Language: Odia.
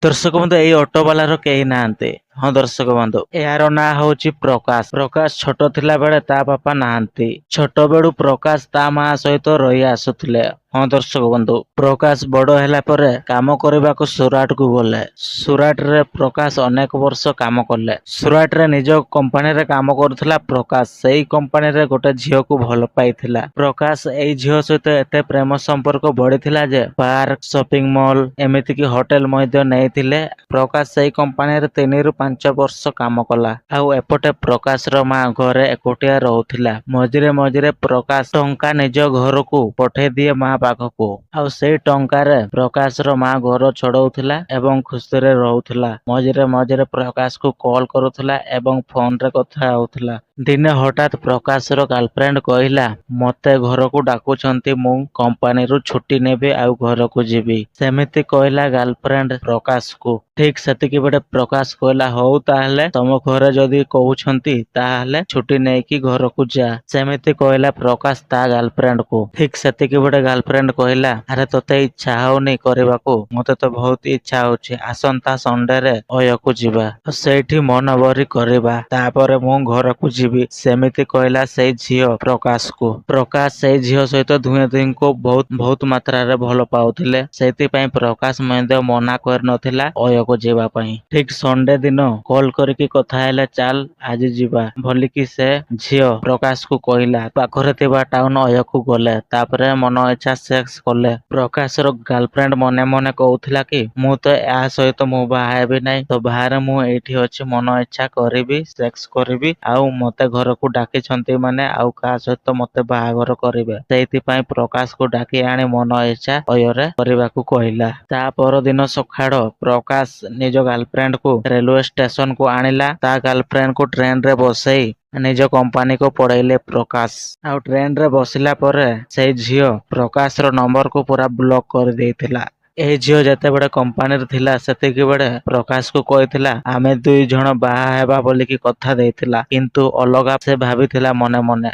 ଦର୍ଶକ ବନ୍ଧୁ ଏଇ ଅଟୋ ବାଲାର କେହି ନାହାନ୍ତି। ହଁ ଦର୍ଶକ ବନ୍ଧୁ, ଏହାର ନାଁ ହଉଛି ପ୍ରକାଶ। ପ୍ରକାଶ ଛୋଟ ଥିଲା ବେଳେ ତା ବାପା ନାହାନ୍ତି। ଛୋଟ ବେଳୁ ପ୍ରକାଶ ତା ମା ସହିତ ରହି ଆସୁଥିଲେ। ହଁ ଦର୍ଶକ ବନ୍ଧୁ, ପ୍ରକାଶ ବଡ ହେଲା ପରେ କାମ କରିବାକୁ ସୁରାଟକୁ ଗଲେ। ସୁରାଟରେ ପ୍ରକାଶ ଅନେକ ବର୍ଷ କାମ କଲେ। ସୁରାଟରେ ନିଜ କମ୍ପାନୀରେ କାମ କରୁଥିଲା ପ୍ରକାଶ ସେଇ କମ୍ପାନୀରେ ଗୋଟେ ଝିଅକୁ ଭଲ ପାଇଥିଲା। ପ୍ରକାଶ ଏଇ ଝିଅ ସହିତ ଏତେ ପ୍ରେମ ସମ୍ପର୍କ ବଢିଥିଲା ଯେ ପାର୍କ, ସପିଂ ମଲ୍, ଏମିତିକି ହୋଟେଲ ମଧ୍ୟ ନେଇଥିଲେ। ପ୍ରକାଶ ସେଇ କମ୍ପାନୀରେ 3ରୁ 5 ବର୍ଷ କାମ କଲା। ଆଉ ଏପଟେ ପ୍ରକାଶର ମା ଘରେ ଏକୁଟିଆ ରହୁଥିଲା। ମଝିରେ ମଝିରେ ପ୍ରକାଶ ଟଙ୍କା ନିଜ ଘରକୁ ପଠେଇ ଦିଏ ମା ପାଖକୁ। ଆଉ ସେଇ ଟଙ୍କାରେ ପ୍ରକାଶର ମା ଘର ଛଡଉଥିଲା ଏବଂ ଖୁସିରେ ରହୁଥିଲା। ମଝିରେ ମଝିରେ ପ୍ରକାଶକୁ କଲ୍ କରୁଥିଲା ଏବଂ ଫୋନରେ କଥା ହେଉଥିଲା। ଦିନେ ହଠାତ୍ ପ୍ରକାଶର ଗାର୍ଲଫ୍ରେଣ୍ଡ କହିଲା, ମତେ ଘରକୁ ଡାକୁଛନ୍ତି, ମୁଁ କମ୍ପାନୀରୁ ଛୁଟି ନେବି ଆଉ ଘରକୁ ଯିବି। ସେମିତି କହିଲା ଗାର୍ଲଫ୍ରେଣ୍ଡ ପ୍ରକାଶକୁ। ଠିକ୍ ସେତିକି ବେଳେ ପ୍ରକାଶ କହିଲା, ହଉ ତାହେଲେ ତମ ଘରେ ଯଦି କହୁଛନ୍ତି ତାହେଲେ ଛୁଟି ନେଇକି ଘରକୁ ଯା। ସେମିତି କହିଲା ପ୍ରକାଶ ତା ଗାର୍ଲଫ୍ରେଣ୍ଡକୁ। ଠିକ୍ ସେତିକି ବେଳେ ଗାର୍ଲଫ୍ରେଣ୍ଡ କହିଲା, ଆରେ ତତେ ଇଚ୍ଛା ହଉନି କରିବାକୁ? ମତେ ତ ବହୁତ ଇଚ୍ଛା ହଉଛି। ଆସନ୍ତା ସଣ୍ଡେରେ ଅୟକୁ ଯିବା। ସେଇଠି ମନ ଭରି କରିବା। ତାପରେ ମୁଁ ଘରକୁ ଯିବି। ସେମିତି କହିଲା ସେଇ ଝିଅ ପ୍ରକାଶକୁ। ପ୍ରକାଶ ସେଇ ଝିଅ ସହିତ ଦୁହେଁ ଦୁହିଁଙ୍କୁ ବହୁତ ମାତ୍ରାରେ ଭଲ ପାଉଥିଲେ। ସେଥିପାଇଁ ପ୍ରକାଶ ମଧ୍ୟ ମନା କରିନଥିଲା ଅୟକୁ ଯିବା ପାଇଁ। ଠିକ୍ ସଣ୍ଡେ ଦିନ କଲ୍ କରିକି କଥା ହେଲେ, ଚାଲ ଆଜି ଯିବା ବୋଲିକି ସେ ଝିଅ ପ୍ରକାଶକୁ କହିଲା। ପାଖରେ ଥିବା ଟାଉନ ଅୟକୁ ଗଲେ। ତାପରେ ମନ ଇଚ୍ଛା ସେକ୍ସ କଲେ। ପ୍ରକାଶର ଗାର୍ଲଫ୍ରେଣ୍ଡ ମନେ ମନେ କହୁଥିଲା କି ମୁଁ ତ ଏହା ସହିତ ମୁଁ ବାହା ହେବି ନାହିଁ। ତ ବାହାରେ ମୁଁ ଏଇଠି ଅଛି, ମନ ଇଚ୍ଛା କରିବି, ସେକ୍ସ କରିବି। ଆଉ ମତେ ଘରକୁ ଡାକିଛନ୍ତି ମାନେ ଆଉ କାହା ସହିତ ମତେ ବାହାଘର କରିବେ। ସେଇଥିପାଇଁ ପ୍ରକାଶକୁ ଡାକି ଆଣି ମନ ଇଚ୍ଛା ଅୟରେ କରିବାକୁ କହିଲା। ତା ପରଦିନ ସକାଳ ପ୍ରକାଶ ନିଜ ଗାର୍ଲଫ୍ରେଣ୍ଡକୁ ରେଲୱେ ଷ୍ଟେସନକୁ ଆଣିଲା। ତା ଗାର୍ଲଫ୍ରେଣ୍ଡକୁ ଟ୍ରେନରେ ବସେଇ ନିଜ କମ୍ପାନୀକୁ ପଳେଇଲେ ପ୍ରକାଶ। ଆଉ ଟ୍ରେନରେ ବସିଲା ପରେ ସେଇ ଝିଅ ପ୍ରକାଶର ନମ୍ବରକୁ ପୁରା ବ୍ଲକ୍ କରିଦେଇଥିଲା। ଏହି ଝିଅ ଯେତେବେଳେ କମ୍ପାନୀରେ ଥିଲା ସେତିକି ବେଳେ ପ୍ରକାଶକୁ କହିଥିଲା ଆମେ 2 ଜଣ ବାହା ହେବା ବୋଲିକି କଥା ଦେଇଥିଲା। କିନ୍ତୁ ଅଲଗା ସେ ଭାବିଥିଲା ମନେ ମନେ।